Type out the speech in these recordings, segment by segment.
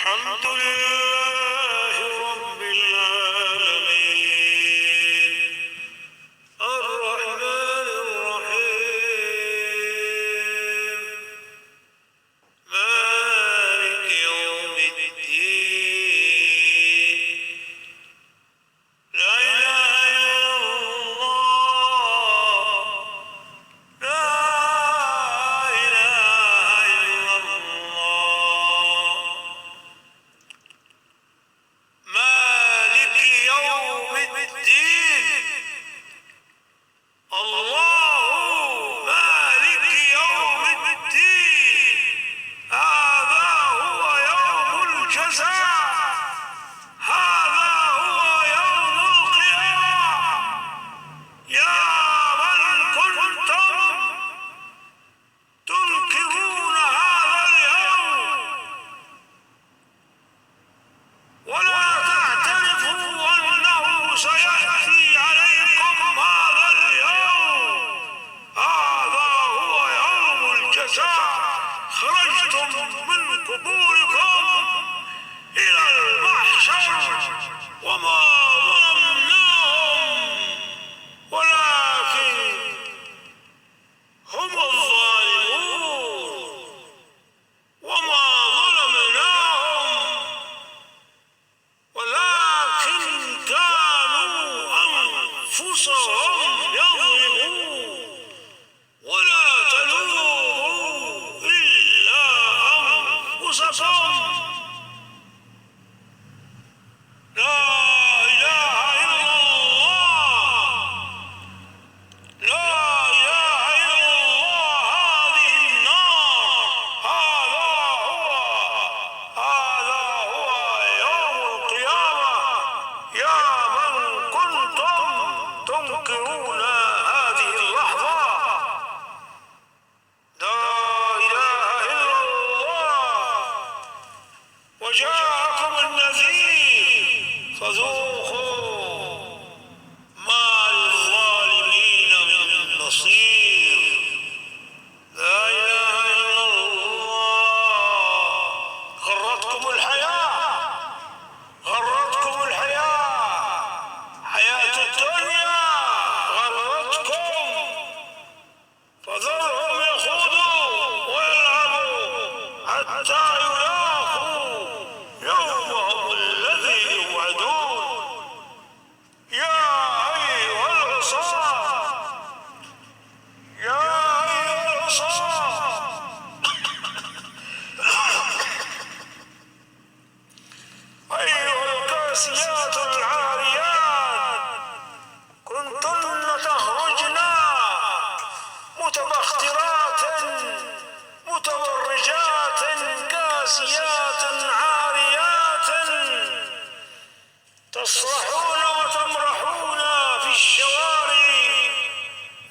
الحمد لله رب العالمين الرحمن الرحيم مالك يوم الدين لا إله إلا الله لا إله إلا الله مالك يوم الدين الله مالك يوم الدين هذا هو يوم الجزاء هذا هو يوم القيامة يا من كنتم تنكرون هذا اليوم ولا تعترفوا أنه سيأتي عليكم هذا اليوم هذا هو يوم الجزاء خرجتم من قبوركم إلى المحشر وما ظلمناهم ولكن هم الظالمون وما ظلمناهم ولكن كانوا أنفسهم يظلمون ولا تلوموا إلا أنفسكم لا إله إلا الله لا إله إلا الله هذه النار هذا هو يوم القيامة يا من كنتم تنكرون هذه اللحظة لا إله إلا الله وجاءكم النذير فذوقوا ما للظالمين من نصير لا إله إلا الله غرتكم الحياة حياة الدنيا غرتكم فذرهم يخوضوا ويلعبوا حتى يلاقوا يومهم الذي يوعدون يا أيها العصاة أيها الكاسيات العاريات كنتن تخرجن متبخترات متبرجات كاسيات عاريات تصرحون وتمرحون في الشوارع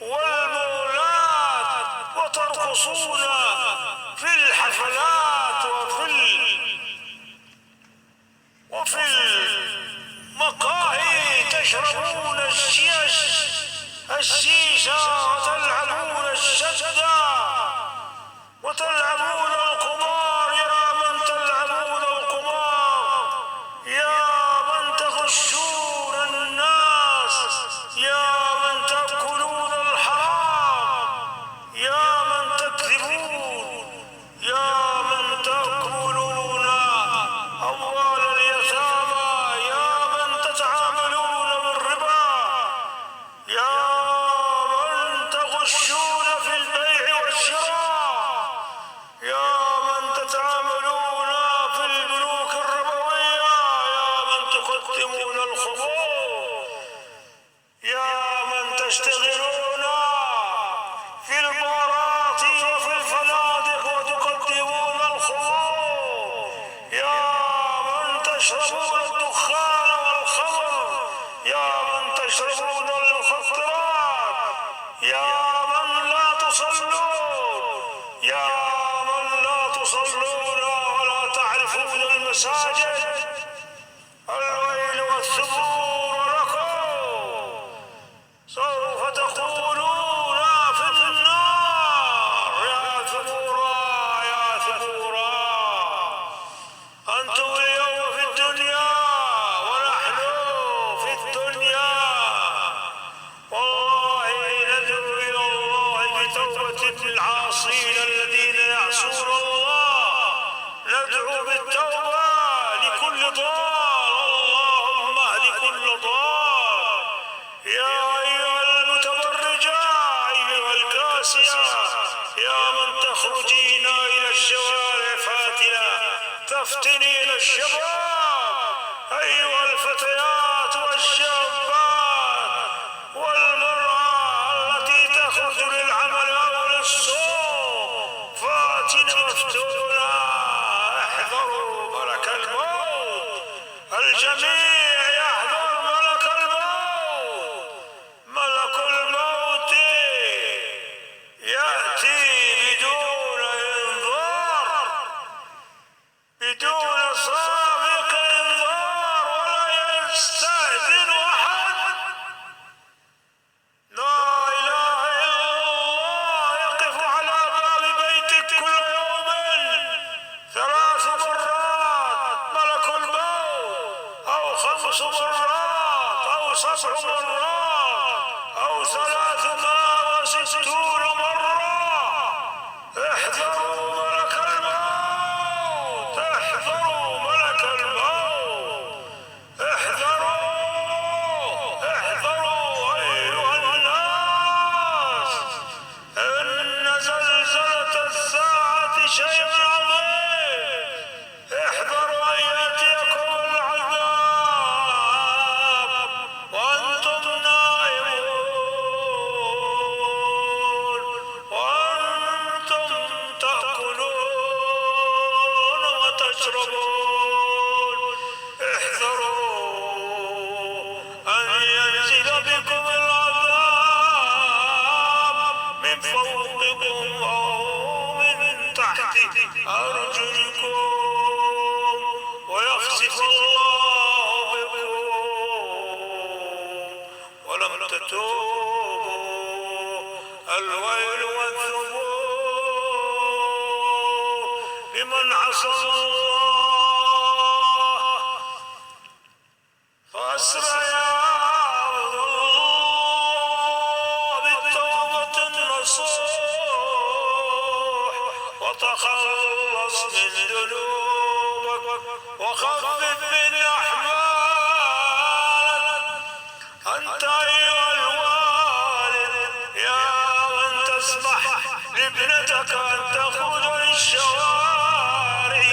والمولات وترقصون في الحفلات وفي المقاهي تشربون الشيشة وتلعبون الشدة وتلعبون القمار يا من تلعبون القمار يا من تغشون الناس يا من تأكلون الحرام يا من تكذبون يا من تأكلون أموال اليتامى يا من تتعاملون بالربا يا من تغشون في البيع والشراء يا من تتعاملون في البنوك الربوية يا من تقدمون الخمور يا من تشتغلون في البارات وفي الفنادق وتقدمون الخمور يا من تشربون الدخان والخمر يا من تشربون المخدرات يا من لا تصلون يا من لا تصلون ولا تعرفون المساجد الويل والثبور لكم سوف تقولون في النار يا ثبورا أنتم العاصين الذين يعصون الله. ندعو بالتوبة لكل ضال، اللهم اهد كل ضال. يا أيها المتبرجة أيها الكاسية، يا من تخرجين إلى الشوارع فاتنة تفتنين الشباب، أيها الفتيات والشابات والمرأة التي تخرج للعمل أو للسوق فاتنة مفتونة، احذروا ملك الموت. الجميع يحذر ملك الموت. ملك الموت يأتي بدون إنذار، بدون سابق إنذار، ولا يستأذن أحد. لا إله إلا الله. يقف على باب بيتك كل يوم 3 مرات ملك الموت، أو 5 مرات، أو 7 مرات، أو 360 مرة. احذروا ملك الموت، احذروا ملك الموت، احذروا، احذروا أيها الناس. إن زلزلة الساعة شيء عظيم. احذروا أن يأتيكم العذاب وأنتم نائمون وأنتم تأكلون وتشربون. احذروا أن ينزل بكم العذاب من فوقكم أو من تحت أرجلكم، ويخسف الله بكم ولم تتوبوا. الويل والثبور لمن عصى الله. فأسرع يا عبد الله بالتوبة النصوح، وتخلص من ذنوبك، وخفف من أحمالك. أنت أيها الوالد يا من تسمح لابنتك أن تخرج للشوارع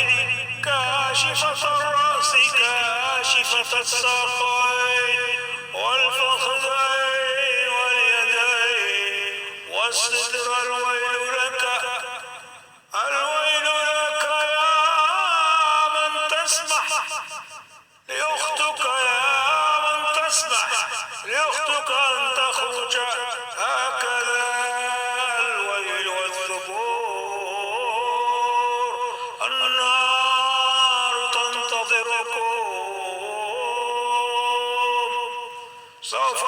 كاشفة الرأس كاشفة الساقين والفخذين واليدين والصدر. الويل لك، الويل لك يا من تسمح لأختك، يا من تسمح لأختك أن تخرج هكذا. الويل والثبور. النار تنتظركم، سوف